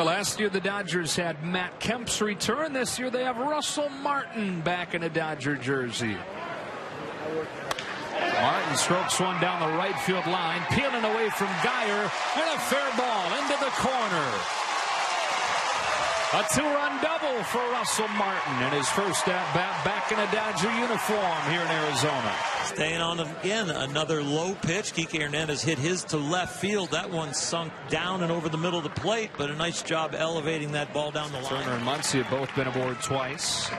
Well, last year the Dodgers had Matt Kemp's return. This year they have Russell Martin back in a Dodger jersey. Martin strokes one down the right field line, peeling away from Geyer, and a fair ball into the corner. A two-run double for Russell Martin and his first at-bat back in a Dodger uniform here in Arizona. Staying on again, another low pitch. Kike Hernandez hit his to left field. That one sunk down and over the middle of the plate, but a nice job elevating that ball down the line. Turner and Muncy have both been aboard twice.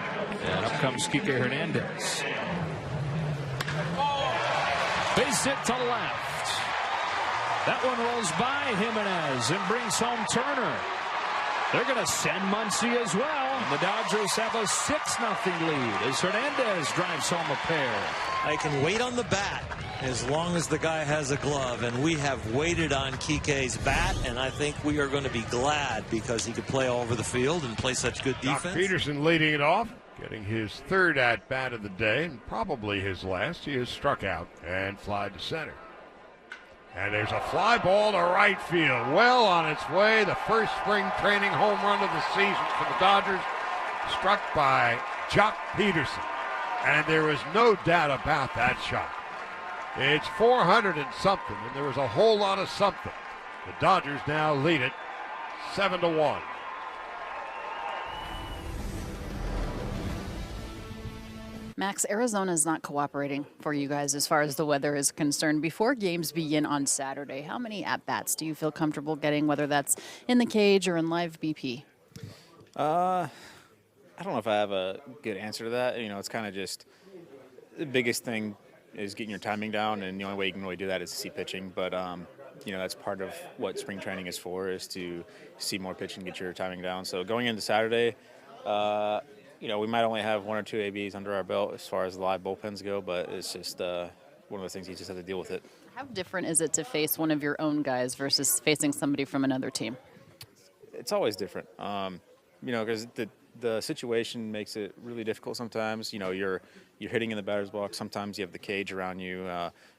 And up comes Kike Hernandez. Base hit to left. That one rolls by Jimenez and brings home Turner. They're going to send Muncy as well. And the Dodgers have a 6-0 lead as Hernandez drives home a pair. I can wait on the bat as long as the guy has a glove, and we have waited on Kike's bat, and I think we are going to be glad because he could play all over the field and play such good defense. Joc Pederson leading it off, getting his third at-bat of the day, and probably his last. He has struck out and fly to center. And there's a fly ball to right field, well on its way. The first spring training home run of the season for the Dodgers, struck by Joc Pederson. And there was no doubt about that shot. It's 400 and something, and there was a whole lot of something. The Dodgers now lead it 7-1. Max, Arizona is not cooperating for you guys as far as the weather is concerned. Before games begin on Saturday, how many at-bats do you feel comfortable getting, whether that's in the cage or in live BP? I don't know if I have a good answer to that. You know, it's kind of just the biggest thing is getting your timing down, and the only way you can really do that is to see pitching. But, you know, that's part of what spring training is for, is to see more pitching, get your timing down. So going into Saturday, you know, we might only have one or two ABs under our belt as far as the live bullpens go, but it's just one of those things you just have to deal with it. How different is it to face one of your own guys versus facing somebody from another team? It's always different, you know, because the situation makes it really difficult sometimes. You know, you're hitting in the batter's box. Sometimes you have the cage around you.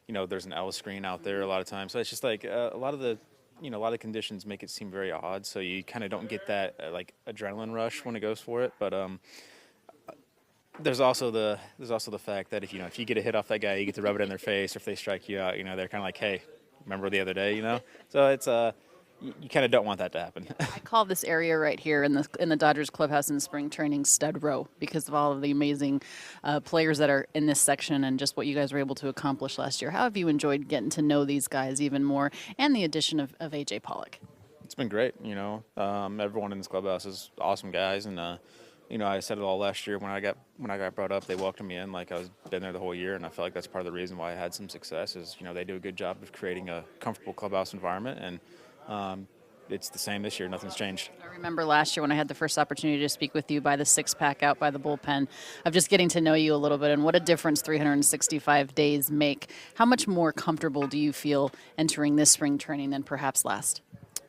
You know, there's an L screen out there a lot of times. So it's just like a lot of conditions make it seem very odd. So you kind of don't get that like adrenaline rush when it goes for it. But there's also the fact that if you get a hit off that guy, you get to rub it in their face. Or if they strike you out, you know, they're kind of like, hey, remember the other day, you know? So it's you kind of don't want that to happen. I call this area right here in the Dodgers clubhouse in spring training Stud Row because of all of the amazing players that are in this section and just what you guys were able to accomplish last year. How have you enjoyed getting to know these guys even more, and the addition of A.J. Pollock? It's been great. You know, everyone in this clubhouse is awesome guys, and you know, I said it all last year when I got brought up. They welcomed me in like I was been there the whole year, and I feel like that's part of the reason why I had some success. Is, you know, they do a good job of creating a comfortable clubhouse environment, and it's the same this year. Nothing's changed. I remember last year when I had the first opportunity to speak with you by the six-pack out by the bullpen, of just getting to know you a little bit and what a difference 365 days make. How much more comfortable do you feel entering this spring training than perhaps last?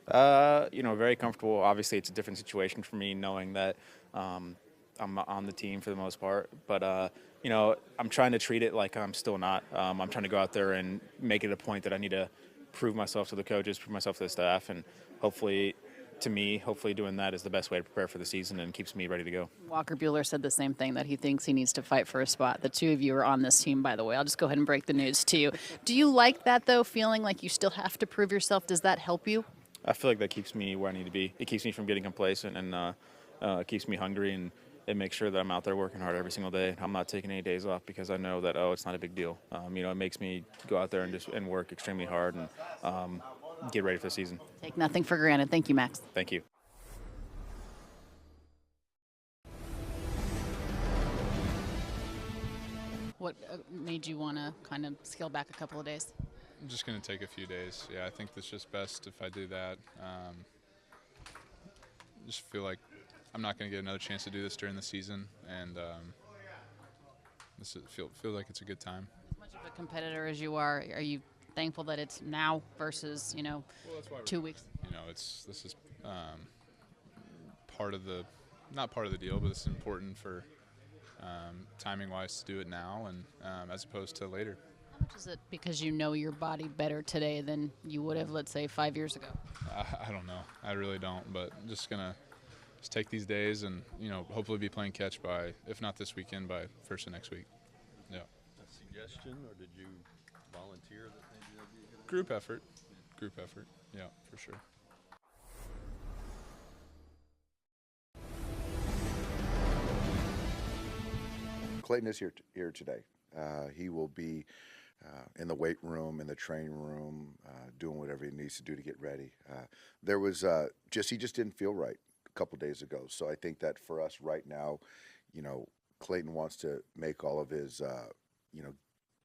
You know, very comfortable. Obviously, it's a different situation for me knowing that I'm on the team for the most part. But, you know, I'm trying to treat it like I'm still not. I'm trying to go out there and make it a point that I need to prove myself to the coaches, prove myself to the staff, and hopefully doing that is the best way to prepare for the season and keeps me ready to go. Walker Buehler said the same thing, that he thinks he needs to fight for a spot. The two of you are on this team, by the way. I'll just go ahead and break the news to you. Do you like that, though, feeling like you still have to prove yourself? Does that help you? I feel like that keeps me where I need to be. It keeps me from getting complacent, and it keeps me hungry, and it makes sure that I'm out there working hard every single day. I'm not taking any days off because I know that, it's not a big deal. You know, it makes me go out there and work extremely hard and get ready for the season. Take nothing for granted. Thank you, Max. Thank you. What made you want to kind of scale back a couple of days? I'm just going to take a few days. Yeah, I think it's just best if I do that. Just feel like I'm not going to get another chance to do this during the season, and feel like it's a good time. As much of a competitor as you are you thankful that it's now versus, you know, 2 weeks? You know, this is not part of the deal, but it's important for timing-wise to do it now, and as opposed to later. How much is it because you know your body better today than you would have, let's say, 5 years ago? I don't know. I really don't. But just gonna just take these days and hopefully be playing catch by, if not this weekend, by first of next week. Yeah. A suggestion, or did you volunteer that maybe that'd be a good idea? Group effort. Group effort. Yeah, for sure. Clayton is here today. He will be in the weight room, in the training room, doing whatever he needs to do to get ready. There was he just didn't feel right a couple days ago. So I think that for us right now, Clayton wants to make all of his,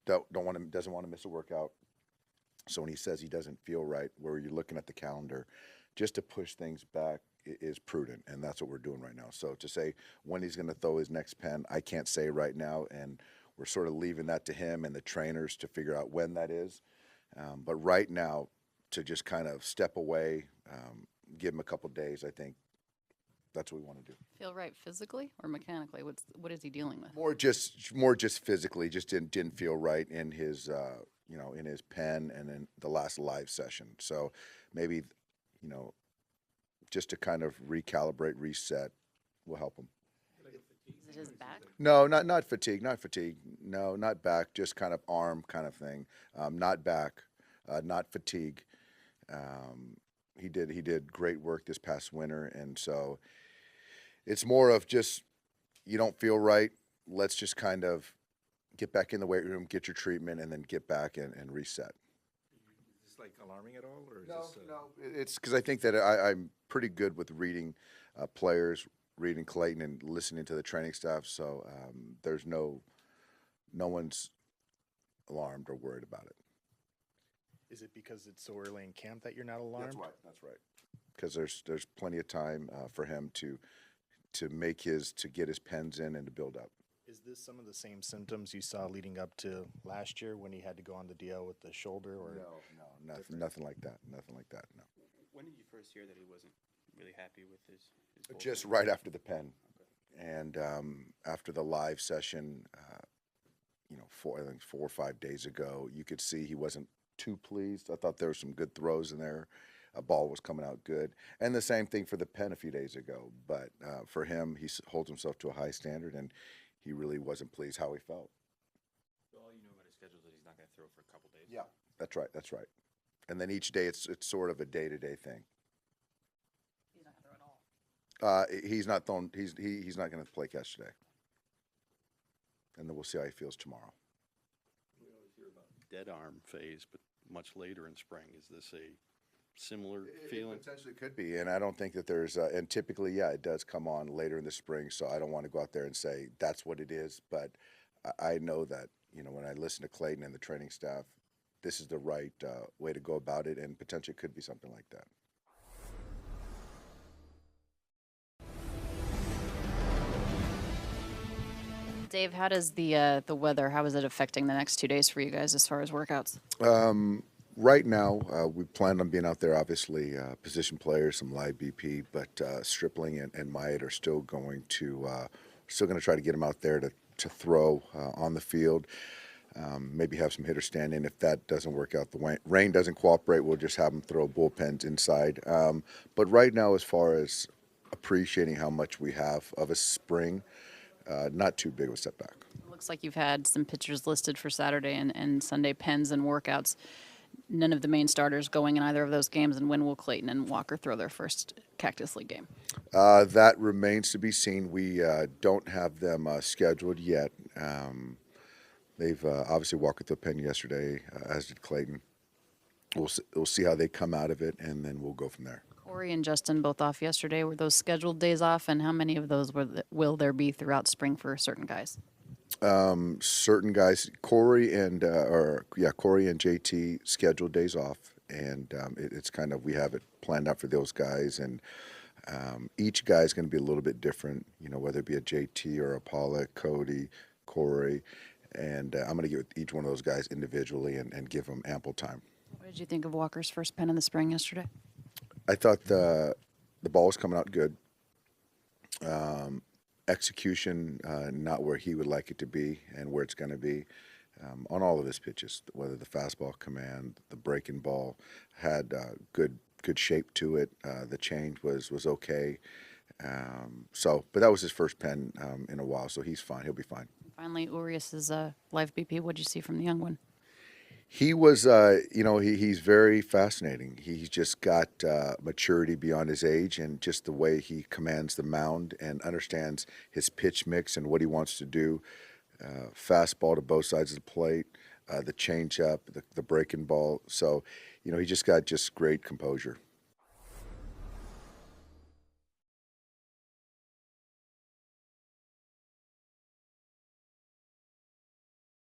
doesn't want to miss a workout. So when he says he doesn't feel right, where you're looking at the calendar, just to push things back is prudent, and that's what we're doing right now. So to say when he's going to throw his next pen, I can't say right now, and we're sort of leaving that to him and the trainers to figure out when that is. But right now, to just kind of step away, give him a couple days, I think that's what we want to do. Feel right physically or mechanically? What is he dealing with? More just physically, just didn't feel right in his in his pen and in the last live session. So maybe just to kind of recalibrate, reset will help him. Is it his back? No, not fatigue. No, not back. Just kind of arm kind of thing. Not back, not fatigue. He did great work this past winter, and so it's more of just you don't feel right. Let's just kind of get back in the weight room, get your treatment, and then get back and reset. Is this like alarming at all, or is No, this? no. It's because I think that I'm pretty good with reading players, reading Clayton, and listening to the training staff. So there's no one's alarmed or worried about it. Is it because it's so early in camp that you're not alarmed? That's right. Because there's plenty of time for him to get his pens in and to build up. Is this some of the same symptoms you saw leading up to last year when he had to go on the DL with the shoulder? Or No, nothing like that. Nothing like that. No. When did you first hear that he wasn't really happy with his Just right after the pen, and after the live session, I think 4 or 5 days ago, you could see he wasn't too pleased. I thought there were some good throws in there. A ball was coming out good, and the same thing for the pen a few days ago. But for him, he holds himself to a high standard, and he really wasn't pleased how he felt. So all you know about his schedule is that he's not going to throw for a couple days. Yeah, that's right. And then each day, it's sort of a day-to-day thing. He's not going to throw at all. He's not throwing. He's not going to play catch today, and then we'll see how he feels tomorrow. We always hear about dead arm phase, but much later in spring. Is this a similar feeling? It potentially could be, and I don't think that there's. And typically, yeah, it does come on later in the spring. So I don't want to go out there and say that's what it is. But I know that when I listen to Clayton and the training staff, this is the right way to go about it, and potentially could be something like that. Dave, how does the weather? How is it affecting the next 2 days for you guys as far as workouts? Right now, we plan on being out there, obviously, position players, some live BP, but Stripling and Myatt are still going to try to get them out there to throw on the field. Maybe have some hitters stand in. If that doesn't work out, the rain doesn't cooperate, we'll just have them throw bullpens inside. But right now, as far as appreciating how much we have of a spring, not too big of a setback. Looks like you've had some pitchers listed for Saturday and Sunday pens and workouts. None of the main starters going in either of those games, and when will Clayton and Walker throw their first Cactus League game? That remains to be seen. We don't have them scheduled yet. They've obviously walked through a pen yesterday, as did Clayton. We'll see how they come out of it, and then we'll go from there. Corey and Justin both off yesterday. Were those scheduled days off, and how many of those will there be throughout spring for certain guys? Certain guys, Corey and JT scheduled days off, and it's kind of, we have it planned out for those guys, and each guy is going to be a little bit different, whether it be a JT or a Pollock, Cody, Corey, and I'm going to get with each one of those guys individually and give them ample time. What did you think of Walker's first pen in the spring yesterday? I thought the ball was coming out good. Execution, not where he would like it to be and where it's going to be. on all of his pitches, whether the fastball command, the breaking ball had good shape to it. The change was okay. But that was his first pen in a while, so he's fine. He'll be fine. Finally, Urias's live BP. What did you see from the young one? He was, he's very fascinating. He's just got maturity beyond his age, and just the way he commands the mound and understands his pitch mix and what he wants to do. Fastball to both sides of the plate, the changeup, the breaking ball. So, he just got great composure.